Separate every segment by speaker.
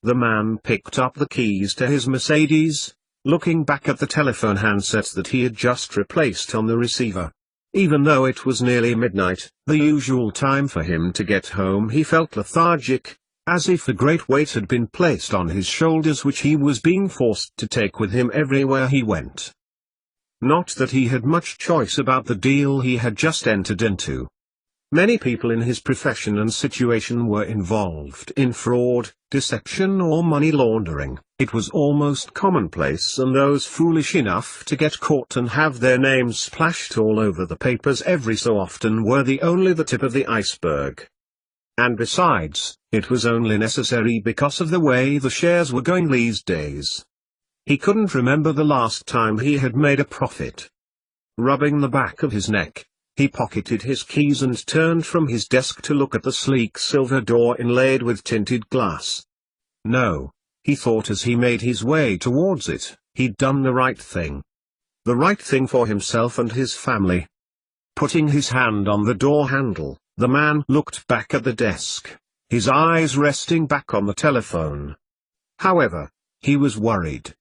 Speaker 1: The man picked up the keys to his Mercedes, looking back at the telephone handset that he had just replaced on the receiver. Even though it was nearly midnight, the usual time for him to get home, he felt lethargic, as if a great weight had been placed on his shoulders which he was being forced to take with him everywhere he went. Not that he had much choice about the deal he had just entered into. Many people in his profession and situation were involved in fraud, deception or money laundering. It was almost commonplace, and those foolish enough to get caught and have their names splashed all over the papers every so often were only the tip of the iceberg. And besides, it was only necessary because of the way the shares were going these days. He couldn't remember the last time he had made a profit. Rubbing the back of his neck, he pocketed his keys and turned from his desk to look at the sleek silver door inlaid with tinted glass. No, he thought as he made his way towards it, he'd done the right thing. The right thing for himself and his family. Putting his hand on the door handle, the man looked back at the desk, his eyes resting back on the telephone. However, he was worried.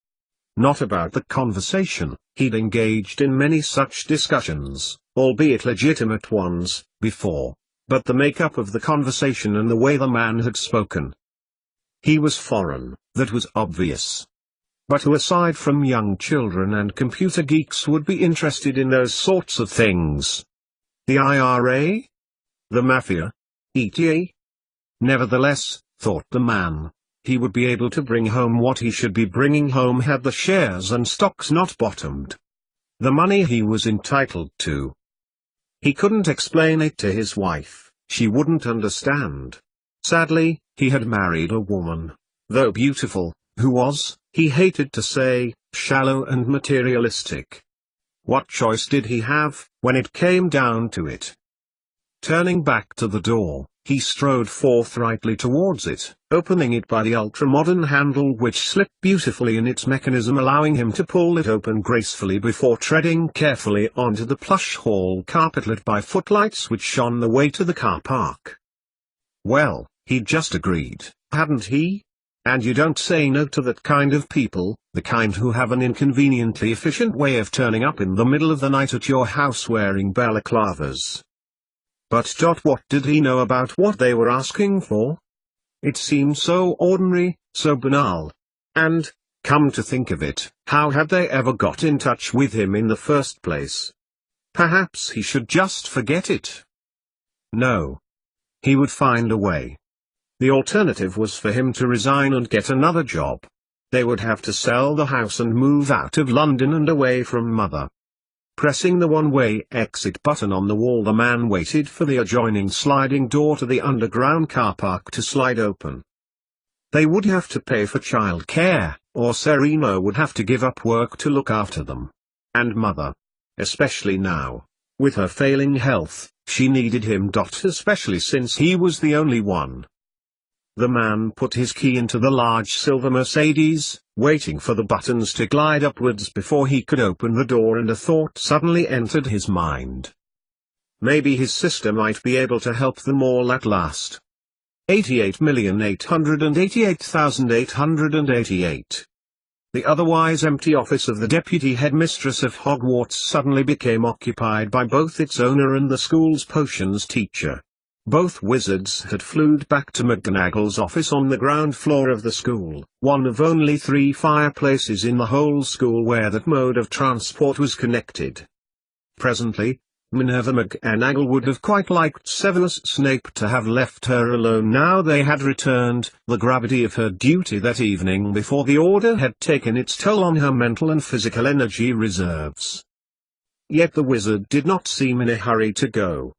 Speaker 1: Not about the conversation. He'd engaged in many such discussions, albeit legitimate ones, before, but the makeup of the conversation and the way the man had spoken. He was foreign, that was obvious. But who aside from young children and computer geeks would be interested in those sorts of things? The IRA? The Mafia? ETA? Nevertheless, thought the man, he would be able to bring home what he should be bringing home had the shares and stocks not bottomed. The money he was entitled to. He couldn't explain it to his wife, she wouldn't understand. Sadly, he had married a woman, though beautiful, who was, he hated to say, shallow and materialistic. What choice did he have, when it came down to it? Turning back to the door, he strode forthrightly towards it, opening it by the ultra-modern handle which slipped beautifully in its mechanism, allowing him to pull it open gracefully before treading carefully onto the plush hall carpet lit by footlights which shone the way to the car park. Well, he'd just agreed, hadn't he? And you don't say no to that kind of people, the kind who have an inconveniently efficient way of turning up in the middle of the night at your house wearing balaclavas. But what did he know about what they were asking for? It seemed so ordinary, so banal. And, come to think of it, how had they ever got in touch with him in the first place? Perhaps he should just forget it. No. He would find a way. The alternative was for him to resign and get another job. They would have to sell the house and move out of London and away from Mother. Pressing the one-way exit button on the wall, the man waited for the adjoining sliding door to the underground car park to slide open. They would have to pay for child care, or Serena would have to give up work to look after them. And Mother. Especially now. With her failing health, she needed him. Especially since he was the only one. The man put his key into the large silver Mercedes, waiting for the buttons to glide upwards before he could open the door, and a thought suddenly entered his mind. Maybe his sister might be able to help them all at last. 88,888,888. The otherwise empty office of the deputy headmistress of Hogwarts suddenly became occupied by both its owner and the school's potions teacher. Both wizards had flewed back to McGonagall's office on the ground floor of the school, one of only 3 fireplaces in the whole school where that mode of transport was connected. Presently, Minerva McGonagall would have quite liked Severus Snape to have left her alone now they had returned. The gravity of her duty that evening before the order had taken its toll on her mental and physical energy reserves. Yet the wizard did not seem in a hurry to go.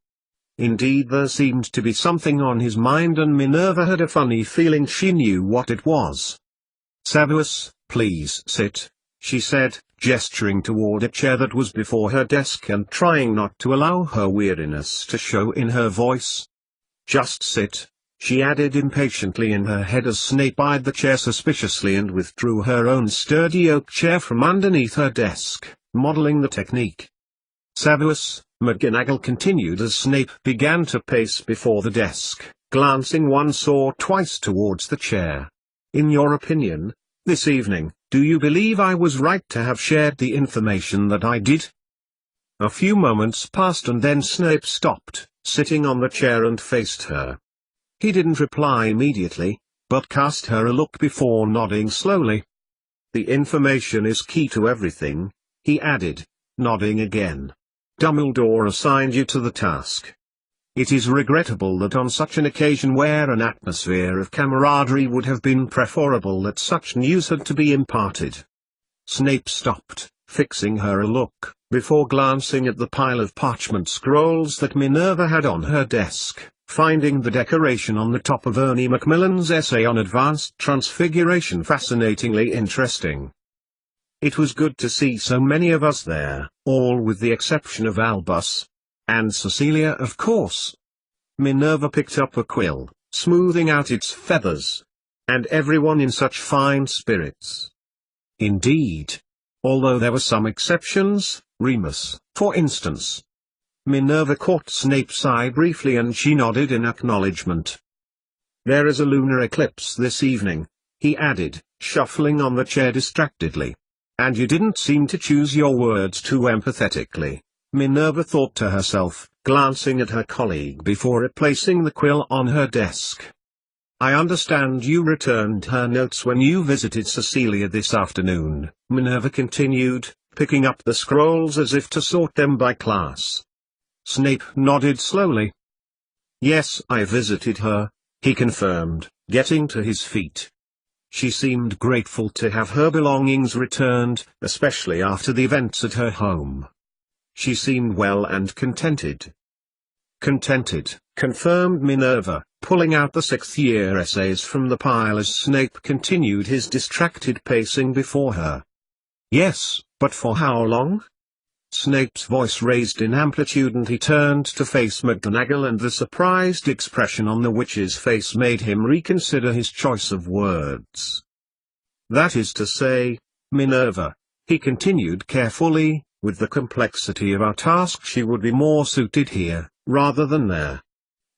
Speaker 1: Indeed, there seemed to be something on his mind, and Minerva had a funny feeling she knew what it was. "Severus, please sit," she said, gesturing toward a chair that was before her desk and trying not to allow her weariness to show in her voice. "Just sit," she added impatiently in her head as Snape eyed the chair suspiciously and withdrew her own sturdy oak chair from underneath her desk, modeling the technique. "Severus," McGonagall continued as Snape began to pace before the desk, glancing once or twice towards the chair. In your opinion, this evening, do you believe I was right to have shared the information that I did? A few moments passed and then Snape stopped, sitting on the chair and faced her. He didn't reply immediately, but cast her a look before nodding slowly. The information is key to everything, he added, nodding again. Dumbledore assigned you to the task. It is regrettable that on such an occasion where an atmosphere of camaraderie would have been preferable that such news had to be imparted. Snape stopped, fixing her a look, before glancing at the pile of parchment scrolls that Minerva had on her desk, finding the decoration on the top of Ernie Macmillan's essay on advanced transfiguration fascinatingly interesting. It was good to see so many of us there, all with the exception of Albus. And Cecilia, of course. Minerva picked up a quill, smoothing out its feathers. And everyone in such fine spirits. Indeed. Although there were some exceptions, Remus, for instance. Minerva caught Snape's eye briefly and she nodded in acknowledgement. There is a lunar eclipse this evening, he added, shuffling on the chair distractedly. And you didn't seem to choose your words too empathetically, Minerva thought to herself, glancing at her colleague before replacing the quill on her desk. I understand you returned her notes when you visited Cecilia this afternoon, Minerva continued, picking up the scrolls as if to sort them by class. Snape nodded slowly. Yes, I visited her, he confirmed, getting to his feet. She seemed grateful to have her belongings returned, especially after the events at her home. She seemed well and contented. Contented, confirmed Minerva, pulling out the sixth-year essays from the pile as Snape continued his distracted pacing before her. Yes, but for how long? Snape's voice raised in amplitude and he turned to face McGonagall, and the surprised expression on the witch's face made him reconsider his choice of words. That is to say, Minerva, he continued carefully, with the complexity of our task she would be more suited here, rather than there.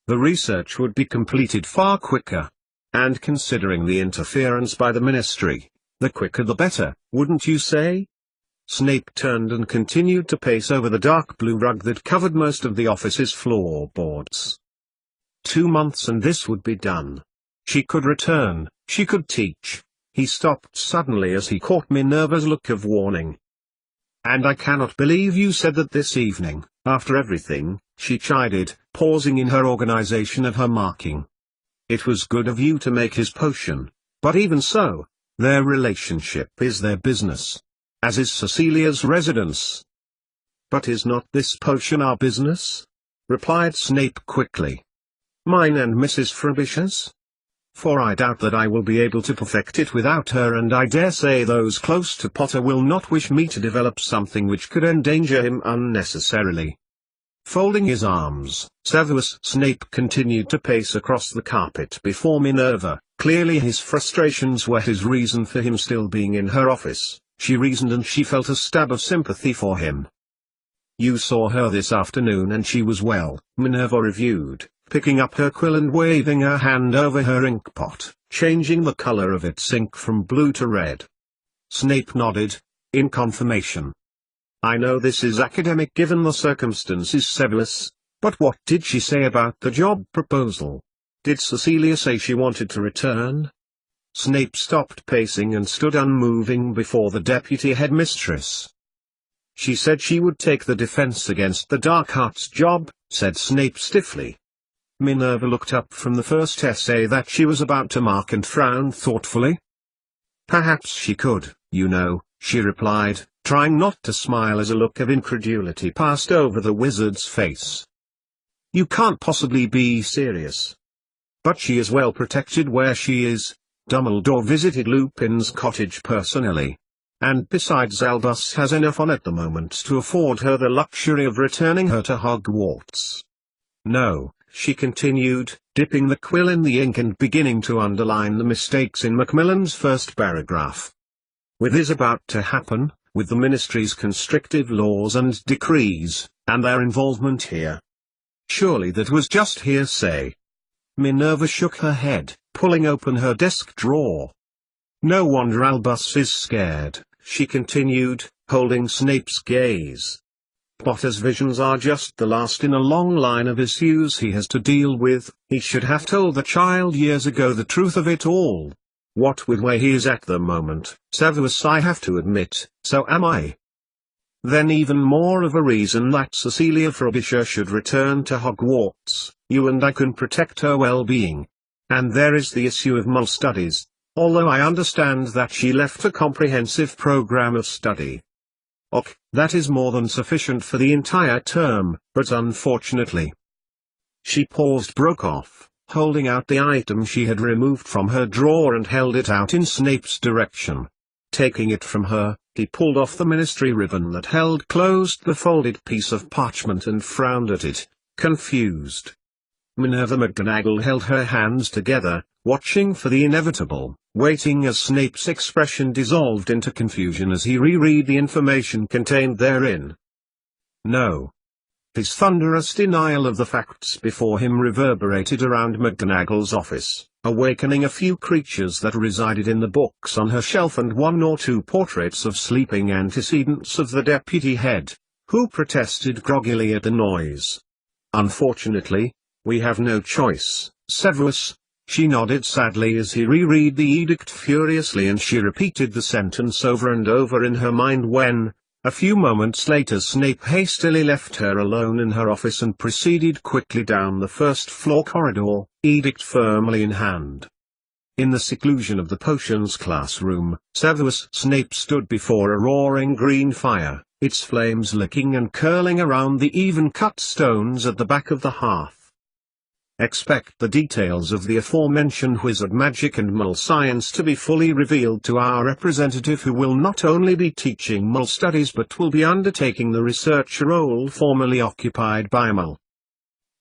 Speaker 1: The research would be completed far quicker. And considering the interference by the Ministry, the quicker the better, wouldn't you say? Snape turned and continued to pace over the dark blue rug that covered most of the office's floorboards. 2 months and this would be done. She could return, she could teach. He stopped suddenly as he caught Minerva's look of warning. And I cannot believe you said that this evening, after everything, she chided, pausing in her organization of her marking. It was good of you to make his potion, but even so, their relationship is their business. As is Cecilia's residence. But is not this potion our business? Replied Snape quickly. Mine and Mrs. Frobisher's? For I doubt that I will be able to perfect it without her, and I dare say those close to Potter will not wish me to develop something which could endanger him unnecessarily. Folding his arms, Severus Snape continued to pace across the carpet before Minerva. Clearly his frustrations were his reason for him still being in her office. She reasoned, and she felt a stab of sympathy for him. You saw her this afternoon and she was well, Minerva reviewed, picking up her quill and waving her hand over her inkpot, changing the color of its ink from blue to red. Snape nodded, in confirmation. I know this is academic given the circumstances, Severus, but what did she say about the job proposal? Did Cecilia say she wanted to return? Snape stopped pacing and stood unmoving before the deputy headmistress. She said she would take the defense against the dark arts job, said Snape stiffly. Minerva looked up from the first essay that she was about to mark and frowned thoughtfully. Perhaps she could, you know, she replied, trying not to smile as a look of incredulity passed over the wizard's face. You can't possibly be serious. But she is well protected where she is. Dumbledore visited Lupin's cottage personally. And besides, Albus has enough on at the moment to afford her the luxury of returning her to Hogwarts. No, she continued, dipping the quill in the ink and beginning to underline the mistakes in Macmillan's first paragraph. With this about to happen, with the Ministry's constrictive laws and decrees, and their involvement here. Surely that was just hearsay. Minerva shook her head, pulling open her desk drawer. No wonder Albus is scared, she continued, holding Snape's gaze. Potter's visions are just the last in a long line of issues he has to deal with. He should have told the child years ago the truth of it all. What with where he is at the moment, Severus, I have to admit, so am I. Then even more of a reason that Cecilia Frobisher should return to Hogwarts. You and I can protect her well-being. And there is the issue of Mole studies, although I understand that she left a comprehensive program of study. Ok, that is more than sufficient for the entire term, but unfortunately. She paused, broke off, holding out the item she had removed from her drawer and held it out in Snape's direction. Taking it from her, he pulled off the ministry ribbon that held closed the folded piece of parchment and frowned at it, confused. Minerva McGonagall held her hands together, watching for the inevitable, waiting as Snape's expression dissolved into confusion as he reread the information contained therein. No. His thunderous denial of the facts before him reverberated around McGonagall's office, awakening a few creatures that resided in the books on her shelf and one or two portraits of sleeping antecedents of the deputy head, who protested groggily at the noise. Unfortunately, we have no choice, Severus. She nodded sadly as he reread the edict furiously, and she repeated the sentence over and over in her mind when, a few moments later, Snape hastily left her alone in her office and proceeded quickly down the first-floor corridor, edict firmly in hand. In the seclusion of the potions classroom, Severus Snape stood before a roaring green fire, its flames licking and curling around the even-cut stones at the back of the hearth. Expect the details of the aforementioned wizard magic and Mole science to be fully revealed to our representative, who will not only be teaching Mole studies but will be undertaking the research role formerly occupied by Mole.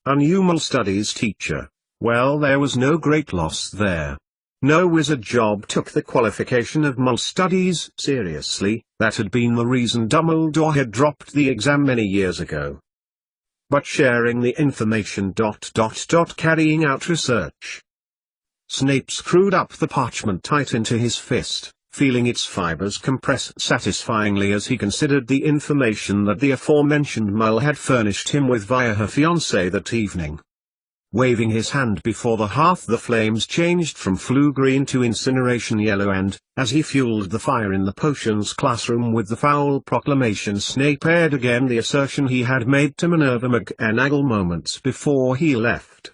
Speaker 1: A new Mole studies teacher. Well, there was no great loss there. No wizard job took the qualification of Mole studies seriously. That had been the reason Dumbledore had dropped the exam many years ago. But sharing the information. Carrying out research. Snape screwed up the parchment tight into his fist, feeling its fibers compress satisfyingly as he considered the information that the aforementioned Mole had furnished him with via her fiancé that evening. Waving his hand before the hearth, the flames changed from flue green to incineration yellow, and, as he fueled the fire in the potions classroom with the foul proclamation, Snape aired again the assertion he had made to Minerva McGonagall moments before he left.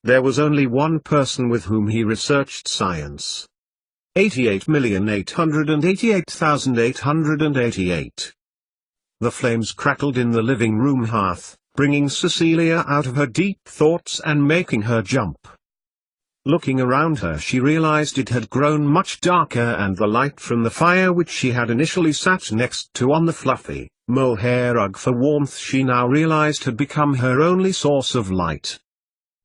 Speaker 1: There was only one person with whom he researched science. 88,888,888. The flames crackled in the living room hearth, bringing Cecilia out of her deep thoughts and making her jump. Looking around her, she realized it had grown much darker, and the light from the fire which she had initially sat next to on the fluffy, mohair rug for warmth, she now realized had become her only source of light.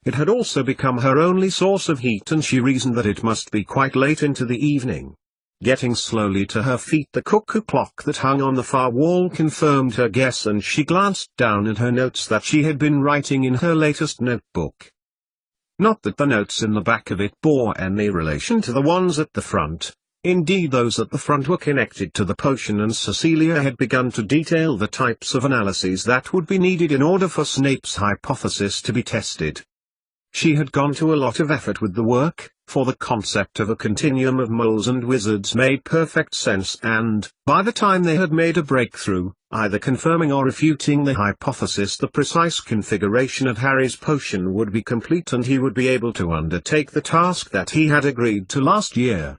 Speaker 1: It had also become her only source of heat, and she reasoned that it must be quite late into the evening. Getting slowly to her feet, the cuckoo clock that hung on the far wall confirmed her guess, and she glanced down at her notes that she had been writing in her latest notebook. Not that the notes in the back of it bore any relation to the ones at the front. Indeed, those at the front were connected to the potion, and Cecilia had begun to detail the types of analyses that would be needed in order for Snape's hypothesis to be tested. She had gone to a lot of effort with the work, for the concept of a continuum of moles and wizards made perfect sense, and, by the time they had made a breakthrough, either confirming or refuting the hypothesis, the precise configuration of Harry's potion would be complete, and he would be able to undertake the task that he had agreed to last year.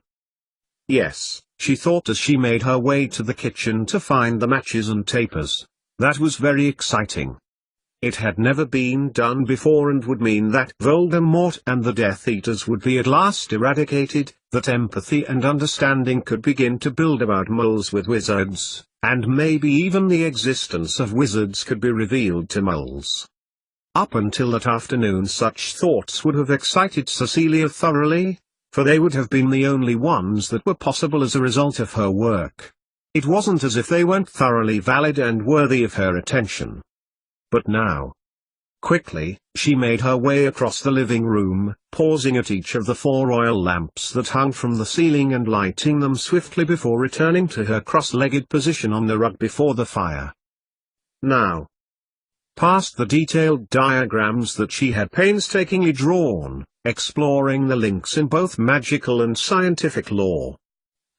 Speaker 1: Yes, she thought as she made her way to the kitchen to find the matches and tapers. That was very exciting. It had never been done before, and would mean that Voldemort and the Death Eaters would be at last eradicated, that empathy and understanding could begin to build about moles with wizards, and maybe even the existence of wizards could be revealed to moles. Up until that afternoon, such thoughts would have excited Cecilia thoroughly, for they would have been the only ones that were possible as a result of her work. It wasn't as if they weren't thoroughly valid and worthy of her attention. But now, Quickly, she made her way across the living room, pausing at each of the 4 oil lamps that hung from the ceiling and lighting them swiftly before returning to her cross-legged position on the rug before the fire. Now, past the detailed diagrams that she had painstakingly drawn, exploring the links in both magical and scientific lore.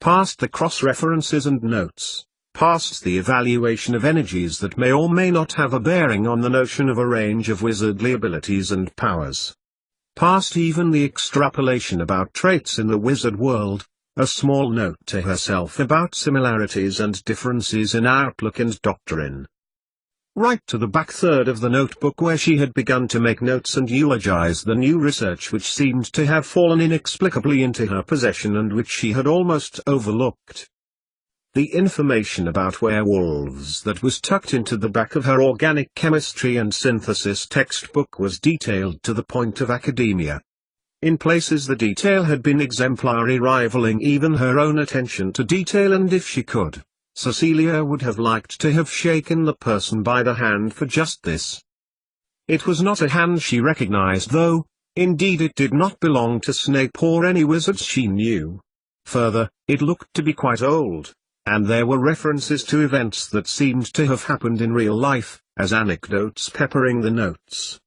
Speaker 1: Past the cross-references and notes. Past the evaluation of energies that may or may not have a bearing on the notion of a range of wizardly abilities and powers. Past even the extrapolation about traits in the wizard world, a small note to herself about similarities and differences in outlook and doctrine. Right to the back third of the notebook where she had begun to make notes and eulogize the new research which seemed to have fallen inexplicably into her possession and which she had almost overlooked. The information about werewolves that was tucked into the back of her organic chemistry and synthesis textbook was detailed to the point of academia. In places the detail had been exemplary, rivaling even her own attention to detail, and if she could, Cecilia would have liked to have shaken the person by the hand for just this. It was not a hand she recognized though, indeed it did not belong to Snape or any wizards she knew. Further, it looked to be quite old. And there were references to events that seemed to have happened in real life, as anecdotes peppering the notes.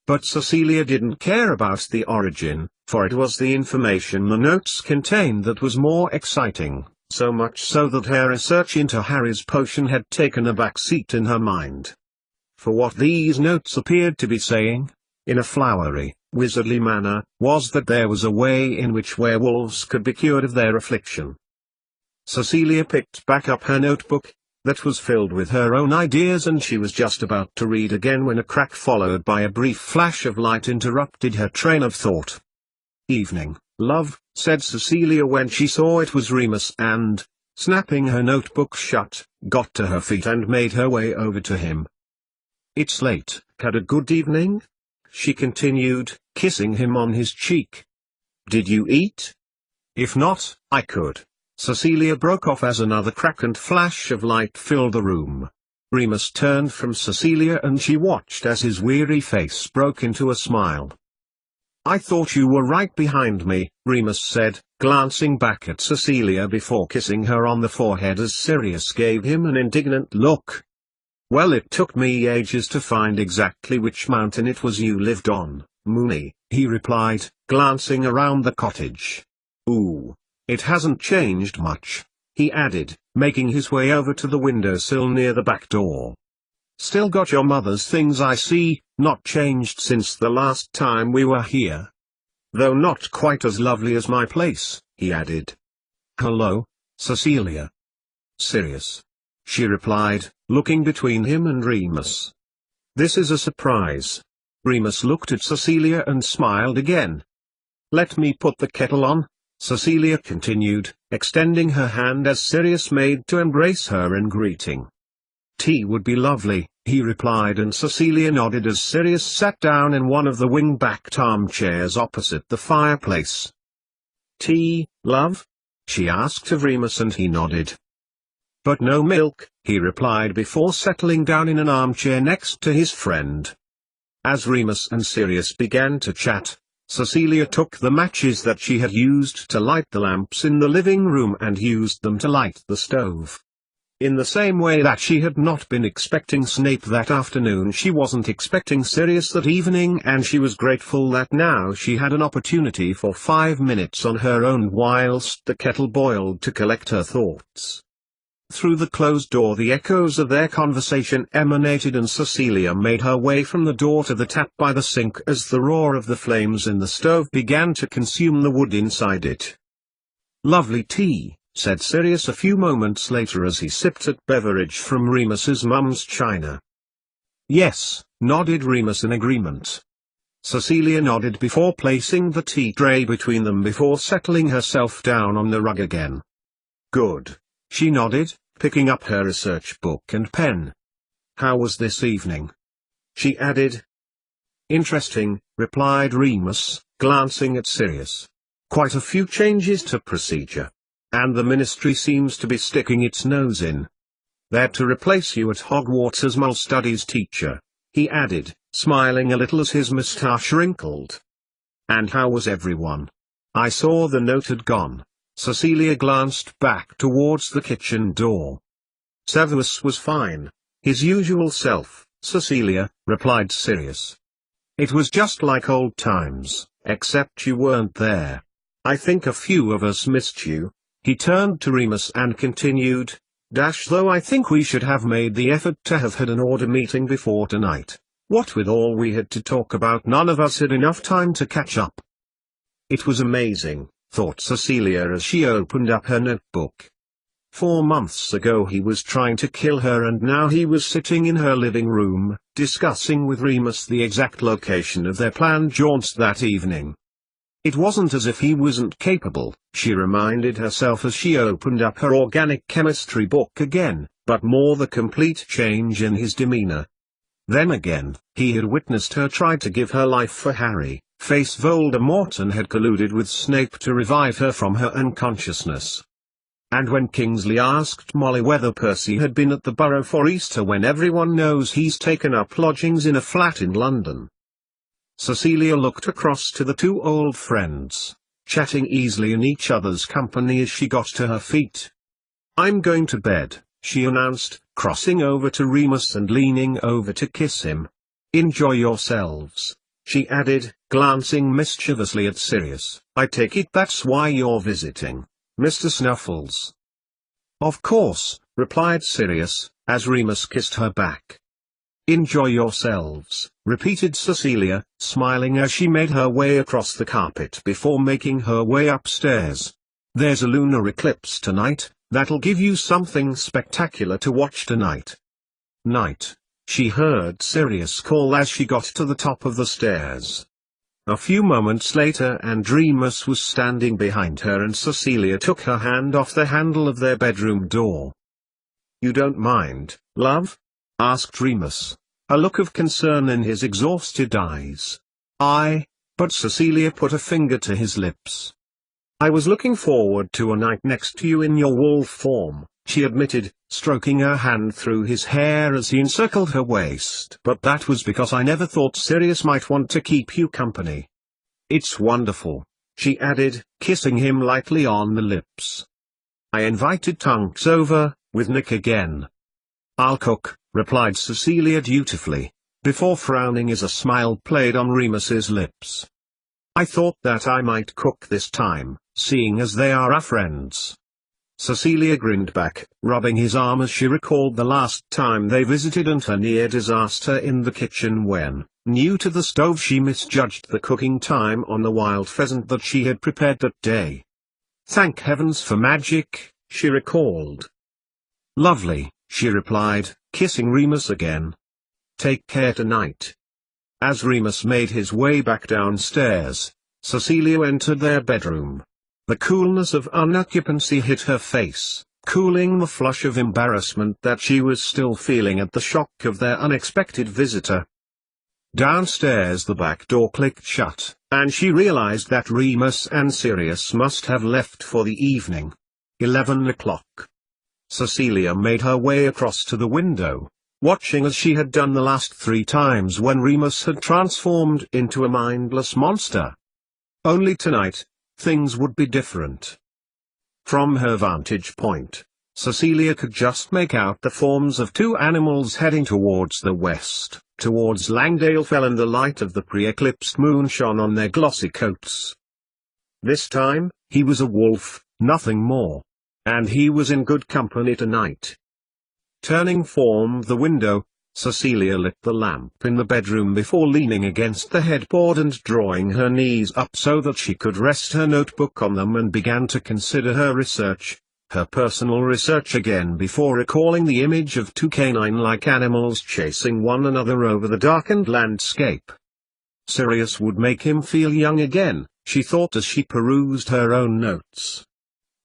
Speaker 1: But Cecilia didn't care about the origin, for it was the information the notes contained that was more exciting, so much so that her research into Harry's potion had taken a back seat in her mind. For what these notes appeared to be saying, in a flowery, wizardly manner, was that there was a way in which werewolves could be cured of their affliction. Cecilia picked back up her notebook, that was filled with her own ideas, and she was just about to read again when a crack followed by a brief flash of light interrupted her train of thought. "Evening, love," said Cecilia when she saw it was Remus and, snapping her notebook shut, got to her feet and made her way over to him. "It's late, had a good evening?" she continued, kissing him on his cheek. "Did you eat? If not, I could." Cecilia broke off as another crack and flash of light filled the room. Remus turned from Cecilia and she watched as his weary face broke into a smile. "I thought you were right behind me," Remus said, glancing back at Cecilia before kissing her on the forehead as Sirius gave him an indignant look. "Well, it took me ages to find exactly which mountain it was you lived on, Moony," he replied, glancing around the cottage. "Ooh. It hasn't changed much," he added, making his way over to the windowsill near the back door. "Still got your mother's things, I see, not changed since the last time we were here. Though not quite as lovely as my place," he added. "Hello, Cecilia." "Sirius," she replied, looking between him and Remus. "This is a surprise." Remus looked at Cecilia and smiled again. "Let me put the kettle on," Cecilia continued, extending her hand as Sirius made to embrace her in greeting. "Tea would be lovely," he replied, and Cecilia nodded as Sirius sat down in one of the wing-backed armchairs opposite the fireplace. "Tea, love?" she asked of Remus, and he nodded. "But no milk," he replied before settling down in an armchair next to his friend. As Remus and Sirius began to chat, Cecilia took the matches that she had used to light the lamps in the living room and used them to light the stove. In the same way that she had not been expecting Snape that afternoon, she wasn't expecting Sirius that evening, and she was grateful that now she had an opportunity for 5 minutes on her own whilst the kettle boiled to collect her thoughts. Through the closed door the echoes of their conversation emanated, and Cecilia made her way from the door to the tap by the sink as the roar of the flames in the stove began to consume the wood inside it. "Lovely tea," said Sirius a few moments later as he sipped at beverage from Remus's mum's china. "Yes," nodded Remus in agreement. Cecilia nodded before placing the tea tray between them before settling herself down on the rug again. "Good," she nodded, picking up her research book and pen. "How was this evening?" she added. "Interesting," replied Remus, glancing at Sirius. "Quite a few changes to procedure. And the Ministry seems to be sticking its nose in. They're to replace you at Hogwarts as Mole Studies teacher," he added, smiling a little as his moustache wrinkled. "And how was everyone?" "I saw the note had gone." Cecilia glanced back towards the kitchen door. "Severus was fine. His usual self, Cecilia," replied Sirius. "It was just like old times, except you weren't there. I think a few of us missed you." He turned to Remus and continued, "Though I think we should have made the effort to have had an order meeting before tonight. What with all we had to talk about, none of us had enough time to catch up." It was amazing, thought Cecilia as she opened up her notebook. 4 months ago he was trying to kill her, and now he was sitting in her living room, discussing with Remus the exact location of their planned jaunts that evening. It wasn't as if he wasn't capable, she reminded herself as she opened up her organic chemistry book again, but more the complete change in his demeanor. Then again, he had witnessed her try to give her life for Harry, face Voldemort, and had colluded with Snape to revive her from her unconsciousness. And when Kingsley asked Molly whether Percy had been at the Burrow for Easter when everyone knows he's taken up lodgings in a flat in London. Cecilia looked across to the two old friends, chatting easily in each other's company as she got to her feet. "I'm going to bed," she announced, crossing over to Remus and leaning over to kiss him. "Enjoy yourselves," she added, glancing mischievously at Sirius. "I take it that's why you're visiting, Mr. Snuffles?" "Of course," replied Sirius, as Remus kissed her back. "Enjoy yourselves," repeated Cecilia, smiling as she made her way across the carpet before making her way upstairs. "There's a lunar eclipse tonight, that'll give you something spectacular to watch tonight." "Night," she heard Sirius call as she got to the top of the stairs. A few moments later and Remus was standing behind her, and Cecilia took her hand off the handle of their bedroom door. "You don't mind, love?" asked Remus, a look of concern in his exhausted eyes. But Cecilia put a finger to his lips. "I was looking forward to a night next to you in your wolf form," she admitted, stroking her hand through his hair as he encircled her waist. "But that was because I never thought Sirius might want to keep you company." "It's wonderful," she added, kissing him lightly on the lips. "I invited Tunks over, with Nick again." "I'll cook," replied Cecilia dutifully, before frowning as a smile played on Remus's lips. "I thought that I might cook this time, seeing as they are our friends." Cecilia grinned back, rubbing his arm as she recalled the last time they visited and her near disaster in the kitchen when, new to the stove, she misjudged the cooking time on the wild pheasant that she had prepared that day. "Thank heavens for magic," she recalled. "Lovely," she replied, kissing Remus again. "Take care tonight." As Remus made his way back downstairs, Cecilia entered their bedroom. The coolness of unoccupancy hit her face, cooling the flush of embarrassment that she was still feeling at the shock of their unexpected visitor. Downstairs the back door clicked shut, and she realized that Remus and Sirius must have left for the evening. 11 o'clock. Cecilia made her way across to the window, watching as she had done the last 3 times when Remus had transformed into a mindless monster. Only tonight, things would be different. From her vantage point, Cecilia could just make out the forms of 2 animals heading towards the west, towards Langdale Fell, and the light of the pre-eclipsed moon shone on their glossy coats. This time, he was a wolf, nothing more. And he was in good company tonight. Turning from the window, Cecilia lit the lamp in the bedroom before leaning against the headboard and drawing her knees up so that she could rest her notebook on them, and began to consider her research, her personal research again, before recalling the image of 2 canine-like animals chasing one another over the darkened landscape. Sirius would make him feel young again, she thought as she perused her own notes.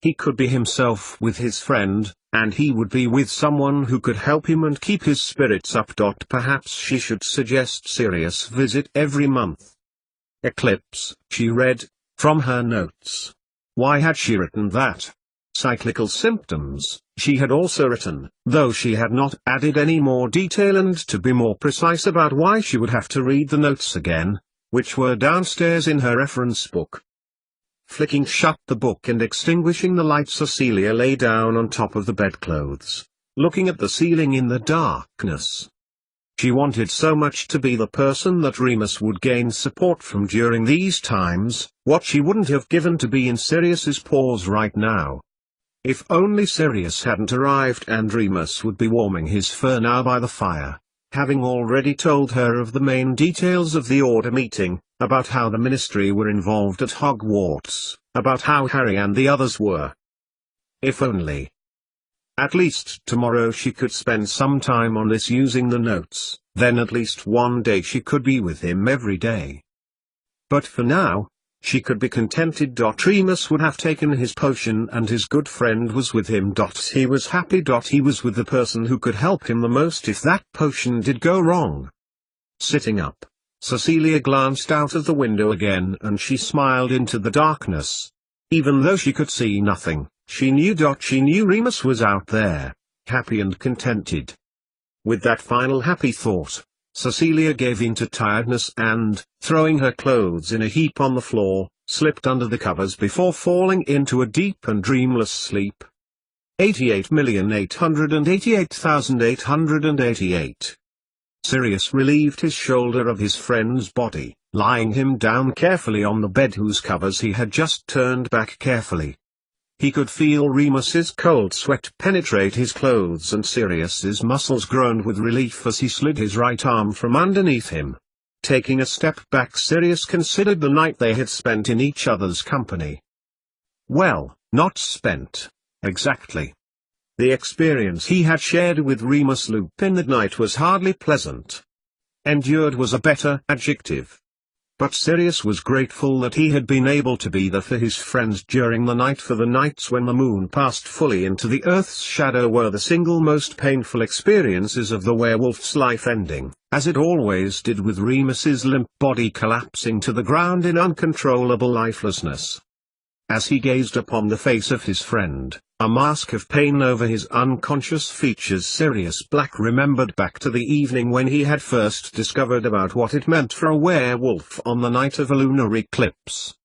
Speaker 1: He could be himself with his friend, and he would be with someone who could help him and keep his spirits up. Perhaps she should suggest Sirius visit every month. Eclipse, she read, from her notes. Why had she written that? cyclical symptoms, she had also written, though she had not added any more detail and to be more precise about why she would have to read the notes again, which were downstairs in her reference book. Flicking shut the book and extinguishing the light, Cecilia lay down on top of the bedclothes, looking at the ceiling in the darkness. She wanted so much to be the person that Remus would gain support from during these times, what she wouldn't have given to be in Sirius's paws right now. If only Sirius hadn't arrived and Remus would be warming his fur now by the fire, having already told her of the main details of the order meeting, about how the Ministry were involved at Hogwarts, about how Harry and the others were. If only. At least tomorrow she could spend some time on this using the notes, then at least one day she could be with him every day. But for now, she could be contented. Remus would have taken his potion and his good friend was with him. He was happy. He was with the person who could help him the most if that potion did go wrong. Sitting up, Cecilia glanced out of the window again and she smiled into the darkness. Even though she could see nothing, she knew Remus was out there, happy and contented. With that final happy thought, Cecilia gave in to tiredness and, throwing her clothes in a heap on the floor, slipped under the covers before falling into a deep and dreamless sleep. 88,888,888. Sirius relieved his shoulder of his friend's body, lying him down carefully on the bed whose covers he had just turned back carefully. He could feel Remus's cold sweat penetrate his clothes and Sirius's muscles groaned with relief as he slid his right arm from underneath him. Taking a step back, Sirius considered the night they had spent in each other's company. Well, not spent, exactly. The experience he had shared with Remus Lupin that night was hardly pleasant. Endured was a better adjective. But Sirius was grateful that he had been able to be there for his friends during the night, for the nights when the moon passed fully into the Earth's shadow were the single most painful experiences of the werewolf's life, ending, as it always did, with Remus's limp body collapsing to the ground in uncontrollable lifelessness. As he gazed upon the face of his friend, a mask of pain over his unconscious features, Sirius Black remembered back to the evening when he had first discovered about what it meant for a werewolf on the night of a lunar eclipse.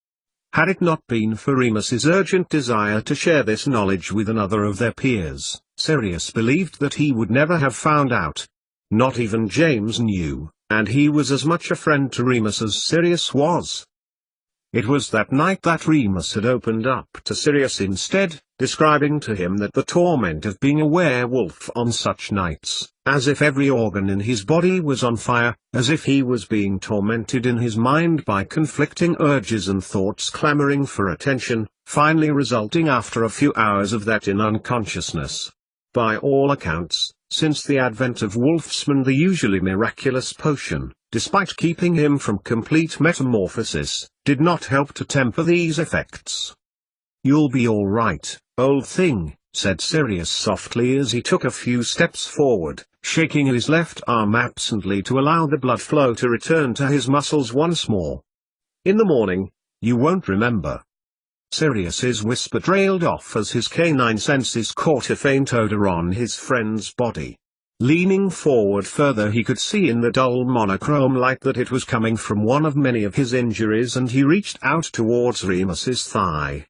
Speaker 1: Had it not been for Remus's urgent desire to share this knowledge with another of their peers, Sirius believed that he would never have found out. Not even James knew, and he was as much a friend to Remus as Sirius was. It was that night that Remus had opened up to Sirius instead, describing to him that the torment of being a werewolf on such nights, as if every organ in his body was on fire, as if he was being tormented in his mind by conflicting urges and thoughts clamoring for attention, finally resulting after a few hours of that in unconsciousness. By all accounts, since the advent of Wolfsman, the usually miraculous potion, despite keeping him from complete metamorphosis, did not help to temper these effects. "You'll be all right, old thing," said Sirius softly as he took a few steps forward, shaking his left arm absently to allow the blood flow to return to his muscles once more. "In the morning, you won't remember." Sirius's whisper trailed off as his canine senses caught a faint odor on his friend's body. Leaning forward further, he could see in the dull monochrome light that it was coming from one of many of his injuries, and he reached out towards Remus's thigh.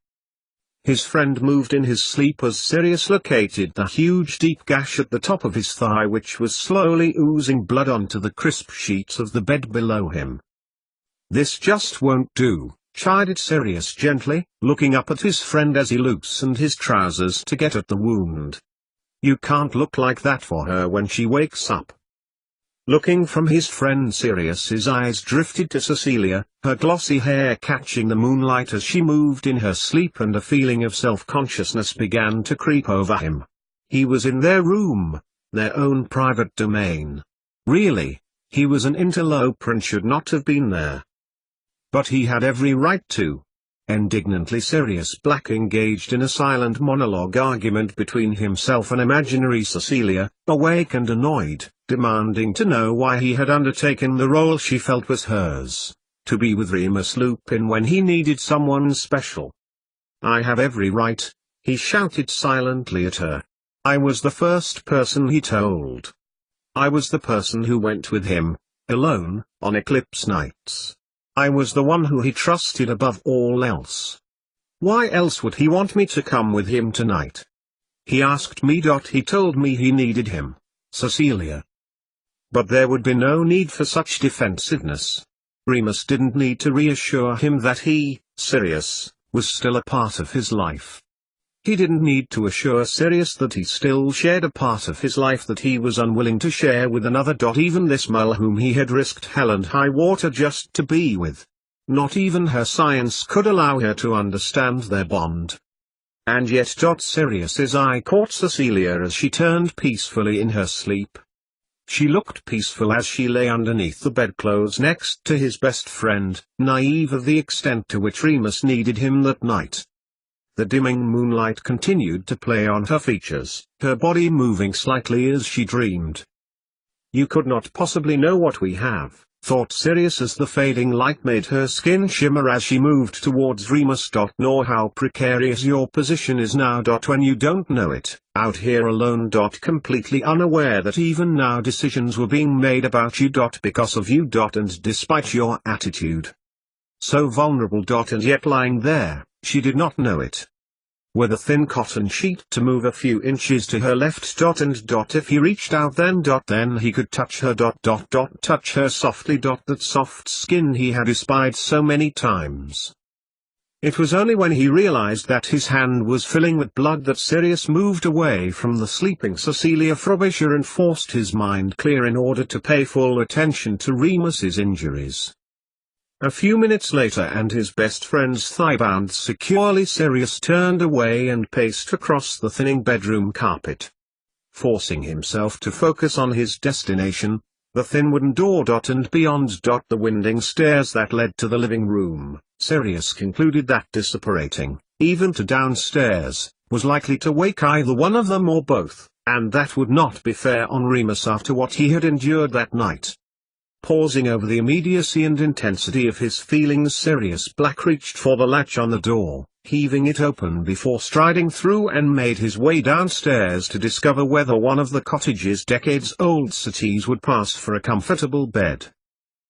Speaker 1: His friend moved in his sleep as Sirius located the huge deep gash at the top of his thigh, which was slowly oozing blood onto the crisp sheets of the bed below him. "This just won't do," chided Sirius gently, looking up at his friend as he loosened his trousers to get at the wound. "You can't look like that for her when she wakes up." Looking from his friend, Sirius's eyes drifted to Cecilia, her glossy hair catching the moonlight as she moved in her sleep, and a feeling of self-consciousness began to creep over him. He was in their room, their own private domain. Really, he was an interloper and should not have been there. But he had every right to. Indignantly, Sirius Black engaged in a silent monologue argument between himself and imaginary Cecilia, awake and annoyed, demanding to know why he had undertaken the role she felt was hers, to be with Remus Lupin when he needed someone special. "I have every right," He shouted silently at her. I was the first person he told. I was the person who went with him, alone, on eclipse nights. I was the one who he trusted above all else. Why else would he want me to come with him tonight? He asked me. He told me he needed him, Cecilia. But there would be no need for such defensiveness. Remus didn't need to reassure him that he, Sirius, was still a part of his life. He didn't need to assure Sirius that he still shared a part of his life that he was unwilling to share with another. Even this Mull whom he had risked hell and high water just to be with. Not even her science could allow her to understand their bond. And yet. Sirius's eye caught Cecilia as she turned peacefully in her sleep. She looked peaceful as she lay underneath the bedclothes next to his best friend, naive of the extent to which Remus needed him that night. The dimming moonlight continued to play on her features, her body moving slightly as she dreamed. You could not possibly know what we have, thought Sirius as the fading light made her skin shimmer as she moved towards Remus. Nor how precarious your position is now. When you don't know it, out here alone. Completely unaware that even now decisions were being made about you. Because of you. And despite your attitude. So vulnerable. And yet lying there, she did not know it. With a thin cotton sheet to move a few inches to her left. And if he reached out then he could touch her. Touch her softly. That soft skin he had espied so many times. It was only when he realized that his hand was filling with blood that Sirius moved away from the sleeping Cecilia Frobisher and forced his mind clear in order to pay full attention to Remus's injuries. A few minutes later and his best friend's thigh bound securely, Sirius turned away and paced across the thinning bedroom carpet. Forcing himself to focus on his destination, the thin wooden door. And beyond. The winding stairs that led to the living room, Sirius concluded that disapparating, even to downstairs, was likely to wake either one of them or both, and that would not be fair on Remus after what he had endured that night. Pausing over the immediacy and intensity of his feelings, Sirius Black reached for the latch on the door, heaving it open before striding through and made his way downstairs to discover whether one of the cottage's decades-old settees would pass for a comfortable bed.